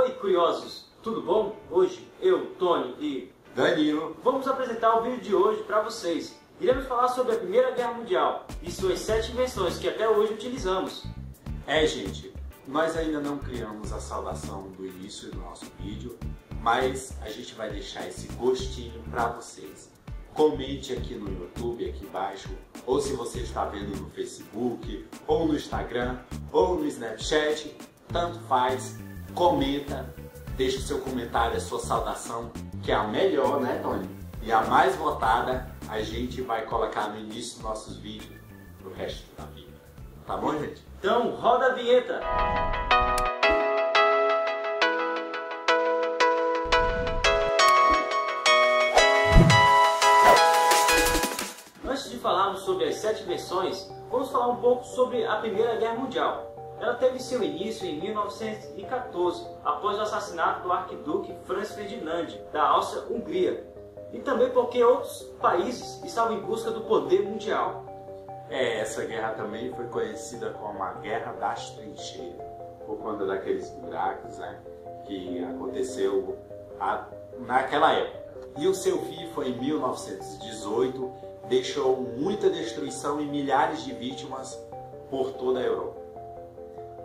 Oi, curiosos! Tudo bom? Hoje eu, Tony e Danilo vamos apresentar o vídeo de hoje para vocês. Iremos falar sobre a Primeira Guerra Mundial e suas 7 invenções que até hoje utilizamos. Gente, nós ainda não criamos a saudação do início do nosso vídeo, mas a gente vai deixar esse gostinho para vocês. Comente aqui no YouTube, aqui embaixo, ou se você está vendo no Facebook, ou no Instagram, ou no Snapchat, tanto faz, comenta, deixa o seu comentário, a sua saudação, que é a melhor, né, Tony? E a mais votada, a gente vai colocar no início dos nossos vídeos pro resto da vida. Tá bom, gente? Então, roda a vinheta! Antes de falarmos sobre as 7 invenções, vamos falar um pouco sobre a Primeira Guerra Mundial. Ela teve seu início em 1914, após o assassinato do arquiduque Franz Ferdinand, da Áustria-Hungria, e também porque outros países estavam em busca do poder mundial. Essa guerra também foi conhecida como a Guerra das Trincheiras, por conta daqueles buracos, né, que aconteceu naquela época. E o seu fim foi em 1918, deixou muita destruição e milhares de vítimas por toda a Europa.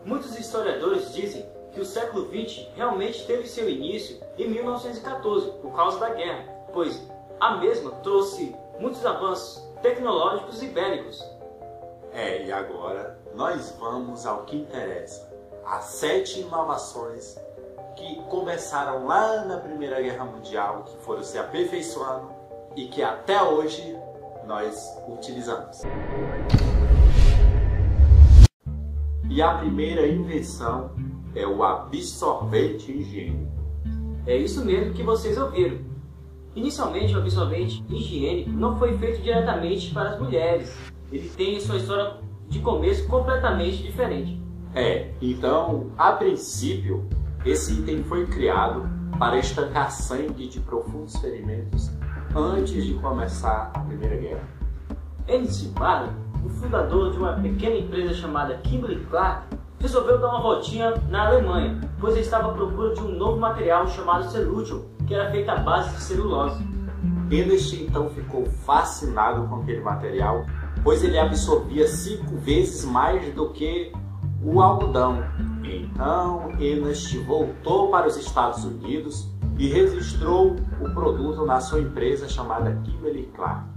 Muitos historiadores dizem que o século XX realmente teve seu início em 1914, por causa da guerra, pois a mesma trouxe muitos avanços tecnológicos e bélicos. E agora nós vamos ao que interessa. As 7 inovações que começaram lá na Primeira Guerra Mundial, que foram se aperfeiçoando e que até hoje nós utilizamos. E a primeira invenção é o absorvente higiênico. É isso mesmo que vocês ouviram. Inicialmente, o absorvente higiênico não foi feito diretamente para as mulheres. Ele tem sua história de começo completamente diferente. Então, a princípio, esse item foi criado para estancar sangue de profundos ferimentos antes de começar a Primeira Guerra. Ernst Barley, o fundador de uma pequena empresa chamada Kimberly-Clark, resolveu dar uma voltinha na Alemanha, pois ele estava à procura de um novo material chamado celútil, que era feito à base de celulose. Ernst então ficou fascinado com aquele material, pois ele absorvia 5 vezes mais do que o algodão. Então Ernst voltou para os Estados Unidos e registrou o produto na sua empresa chamada Kimberly-Clark.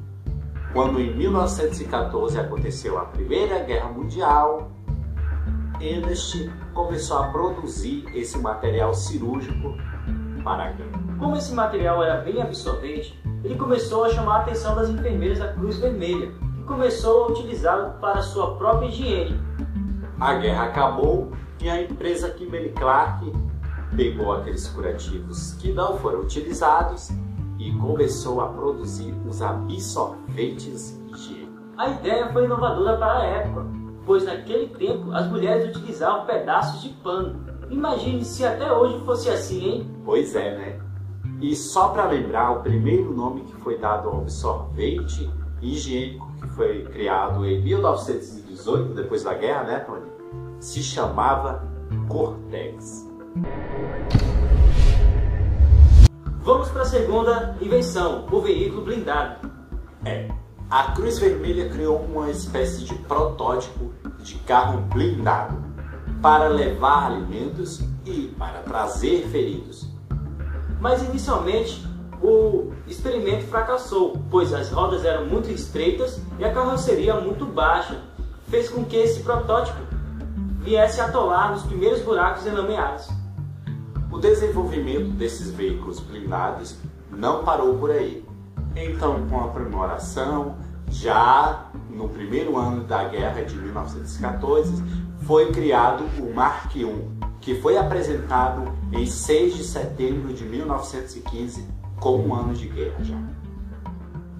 Quando em 1914 aconteceu a Primeira Guerra Mundial, Ernst começou a produzir esse material cirúrgico para a guerra. Como esse material era bem absorvente, ele começou a chamar a atenção das enfermeiras da Cruz Vermelha, que começou a utilizá-lo para sua própria higiene. A guerra acabou e a empresa Kimberly-Clark pegou aqueles curativos que não foram utilizados e começou a produzir os absorventes higiênicos. A ideia foi inovadora para a época, pois naquele tempo as mulheres utilizavam pedaços de pano. Imagine se até hoje fosse assim, hein? Pois é, né? E só para lembrar, o primeiro nome que foi dado ao absorvente higiênico, que foi criado em 1918, depois da guerra, né, Tony? Se chamava Cortex. Vamos para a segunda invenção, o veículo blindado. A Cruz Vermelha criou uma espécie de protótipo de carro blindado para levar alimentos e para trazer feridos. Mas inicialmente o experimento fracassou, pois as rodas eram muito estreitas e a carroceria muito baixa. Fez com que esse protótipo viesse a atolar nos primeiros buracos enlameados. O desenvolvimento desses veículos blindados não parou por aí. Então, com a aprimoração, já no primeiro ano da guerra de 1914, foi criado o Mark I, que foi apresentado em 6 de setembro de 1915 como um ano de guerra já.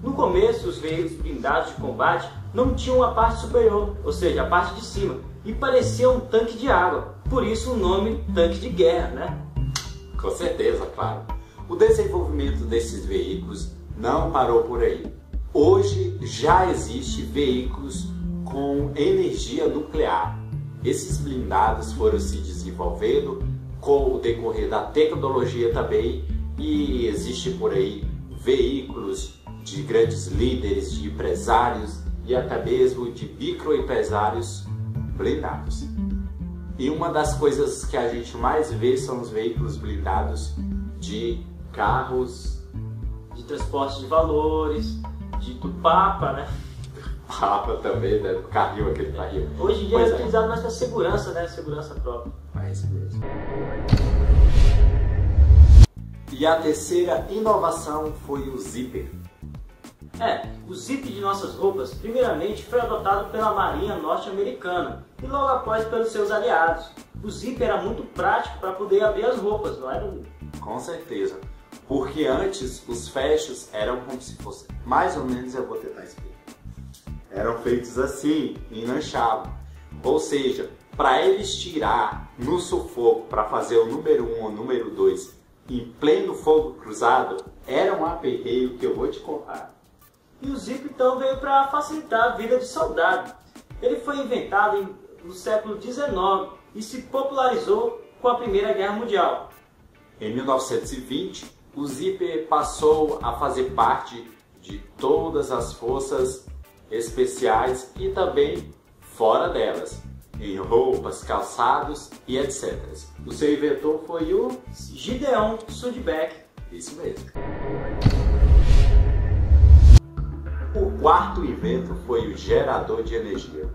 No começo, os veículos blindados de combate não tinham a parte superior, ou seja, a parte de cima, e pareciam um tanque de água, por isso o nome tanque de guerra, né? Com certeza, claro. O desenvolvimento desses veículos não parou por aí. Hoje já existem veículos com energia nuclear. Esses blindados foram se desenvolvendo com o decorrer da tecnologia também, e existe por aí veículos de grandes líderes, de empresários e até mesmo de microempresários blindados. E uma das coisas que a gente mais vê são os veículos blindados de carros, de transporte de valores, do Papa, né? Papa também, né? Do carrinho, aquele carrinho. Hoje em dia é utilizado mais para segurança, né? Segurança própria. É isso mesmo. E a terceira inovação foi o zíper. O zíper de nossas roupas, primeiramente, foi adotado pela Marinha Norte-Americana e logo após pelos seus aliados. O zíper era muito prático para poder abrir as roupas, não era? Com certeza. Porque antes os fechos eram como se fosse, mais ou menos, eu vou tentar explicar. Eram feitos assim, enganchavam. Ou seja, para eles tirar no sufoco para fazer o número 1 ou número 2 em pleno fogo cruzado, era um aperreio que eu vou te contar. E o zíper então veio para facilitar a vida de soldado. Ele foi inventado no século XIX e se popularizou com a Primeira Guerra Mundial. Em 1920, o zíper passou a fazer parte de todas as forças especiais e também fora delas, em roupas, calçados e etc. O seu inventor foi o Gideon Sundback. Isso mesmo. O quarto invento foi o gerador de energia.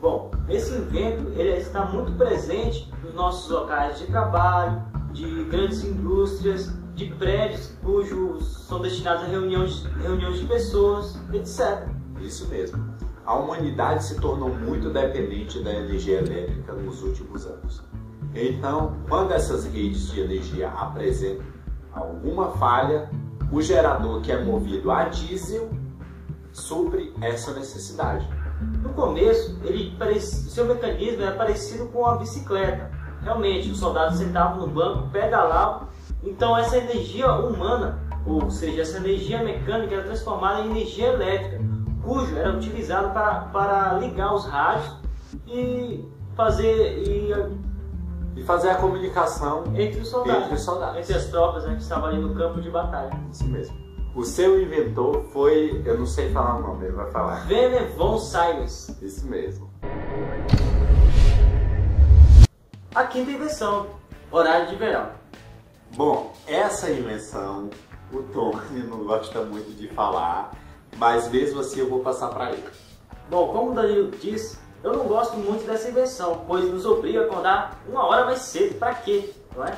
Bom, esse invento ele está muito presente nos nossos locais de trabalho, de grandes indústrias, de prédios cujos são destinados a reuniões de pessoas, etc. Isso mesmo. A humanidade se tornou muito dependente da energia elétrica nos últimos anos. Então, quando essas redes de energia apresentam alguma falha, o gerador, que é movido a diesel, supre essa necessidade. No começo, seu mecanismo era parecido com uma bicicleta. Realmente, os soldados sentavam no banco, pedalavam. Então, essa energia humana, ou seja, essa energia mecânica, era transformada em energia elétrica, cujo era utilizado para ligar os rádios e fazer a comunicação entre os soldados, entre as tropas, né, que estavam ali no campo de batalha. Isso mesmo. O seu inventor foi, eu não sei falar o nome, ele vai falar. Werner von Siemens. Isso mesmo. A quinta invenção, horário de verão. Bom, essa invenção o Tony não gosta muito de falar, mas mesmo assim eu vou passar para ele. Bom, como o Danilo disse, eu não gosto muito dessa invenção, pois nos obriga a acordar 1 hora mais cedo. Para quê? Não é?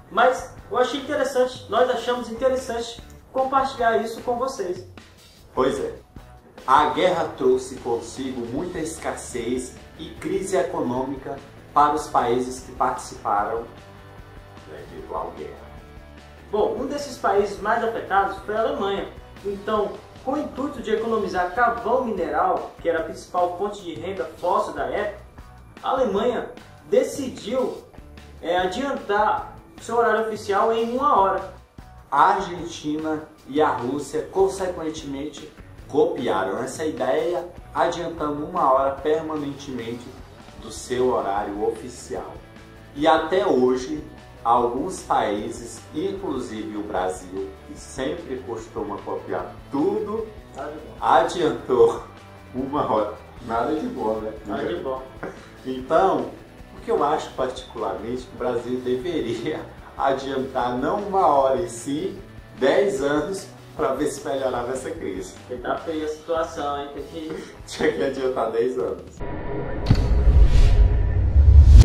Mas eu achei interessante, nós achamos interessante compartilhar isso com vocês. Pois é. A guerra trouxe consigo muita escassez e crise econômica para os países que participaram da eventual guerra. Bom, um desses países mais afetados foi a Alemanha. Então, com o intuito de economizar carvão mineral, que era a principal fonte de renda fóssil da época, a Alemanha decidiu adiantar seu horário oficial em 1 hora. A Argentina e a Rússia, consequentemente, copiaram essa ideia, adiantando 1 hora permanentemente do seu horário oficial. E até hoje, alguns países, inclusive o Brasil, que sempre costuma copiar tudo, adiantou 1 hora. Nada de bom, né? Nada de bom. Então, o que eu acho particularmente que o Brasil deveria adiantar não 1 hora e sim 10 anos para ver se melhorava essa crise. Porque tá feia a situação, hein? Tinha que adiantar 10 anos.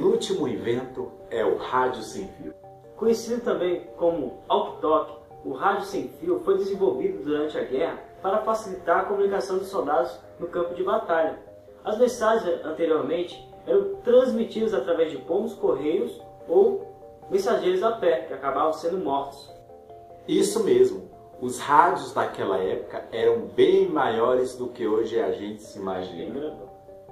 O último invento é o rádio sem fio. Conhecido também como walkie-talkie, o rádio sem fio foi desenvolvido durante a guerra para facilitar a comunicação dos soldados no campo de batalha. As mensagens anteriormente eram transmitidas através de pombos correios ou mensageiros a pé, que acabavam sendo mortos. Isso mesmo. Os rádios daquela época eram bem maiores do que hoje a gente se imagina.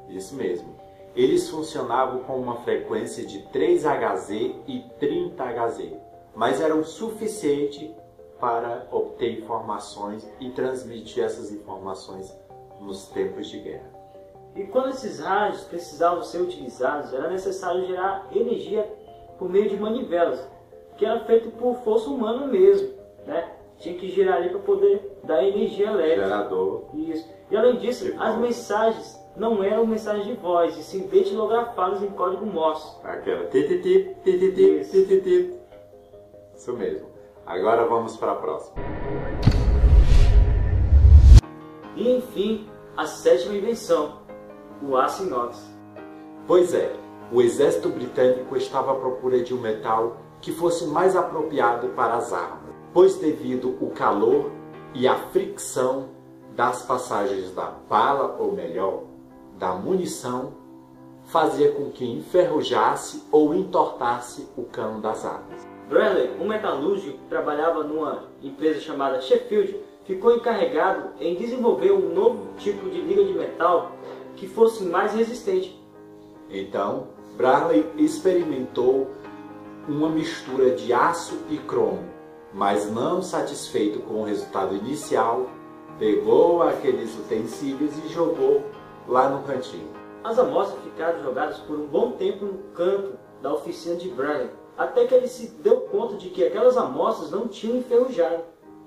Isso mesmo. Eles funcionavam com uma frequência de 3 Hz e 30 Hz, mas eram suficientes para obter informações e transmitir essas informações nos tempos de guerra. E quando esses rádios precisavam ser utilizados, era necessário gerar energia por meio de manivelas, que era feito por força humana mesmo, né? Tinha que girar ali para poder dar energia elétrica. Gerador. Isso. E além disso, as mensagens não eram mensagens de voz, e sim datilografadas em código Morse. Aquela tititi, tititi, tititi. Isso mesmo. Agora vamos para a próxima. E enfim, a sétima invenção, o aço inox. Pois é, o exército britânico estava à procura de um metal que fosse mais apropriado para as armas, pois devido ao calor e à fricção das passagens da bala, ou melhor, da munição, fazia com que enferrujasse ou entortasse o cano das armas. Bradley, um metalúrgico que trabalhava numa empresa chamada Sheffield, ficou encarregado em desenvolver um novo tipo de liga de metal que fosse mais resistente. Então, Bradley experimentou uma mistura de aço e cromo, mas não satisfeito com o resultado inicial, pegou aqueles utensílios e jogou lá no cantinho. As amostras ficaram jogadas por um bom tempo no canto da oficina de Bradley, até que ele se deu conta de que aquelas amostras não tinham enferrujado.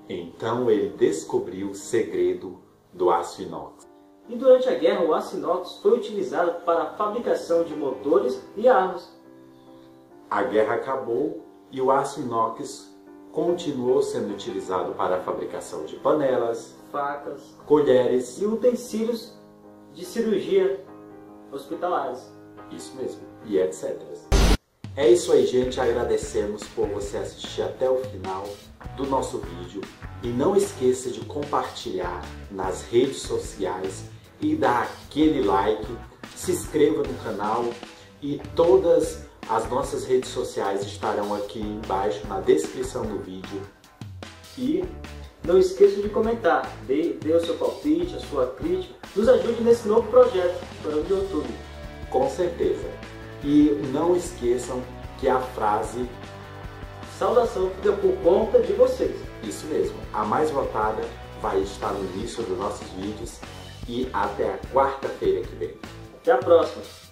Então ele descobriu o segredo do aço inox. E durante a guerra, o aço inox foi utilizado para a fabricação de motores e armas. A guerra acabou e o aço inox continuou sendo utilizado para a fabricação de panelas, facas, colheres e utensílios de cirurgia hospitalares. Isso mesmo, e etc. É isso aí, gente. Agradecemos por você assistir até o final do nosso vídeo. E não esqueça de compartilhar nas redes sociais e dar aquele like. Se inscreva no canal e todas as nossas redes sociais estarão aqui embaixo na descrição do vídeo. E não esqueça de comentar, dê o seu palpite, a sua crítica, nos ajude nesse novo projeto para o YouTube. Com certeza. E não esqueçam que a frase saudação fica por conta de vocês. Isso mesmo, a mais votada vai estar no início dos nossos vídeos e até a quarta-feira que vem. Até a próxima!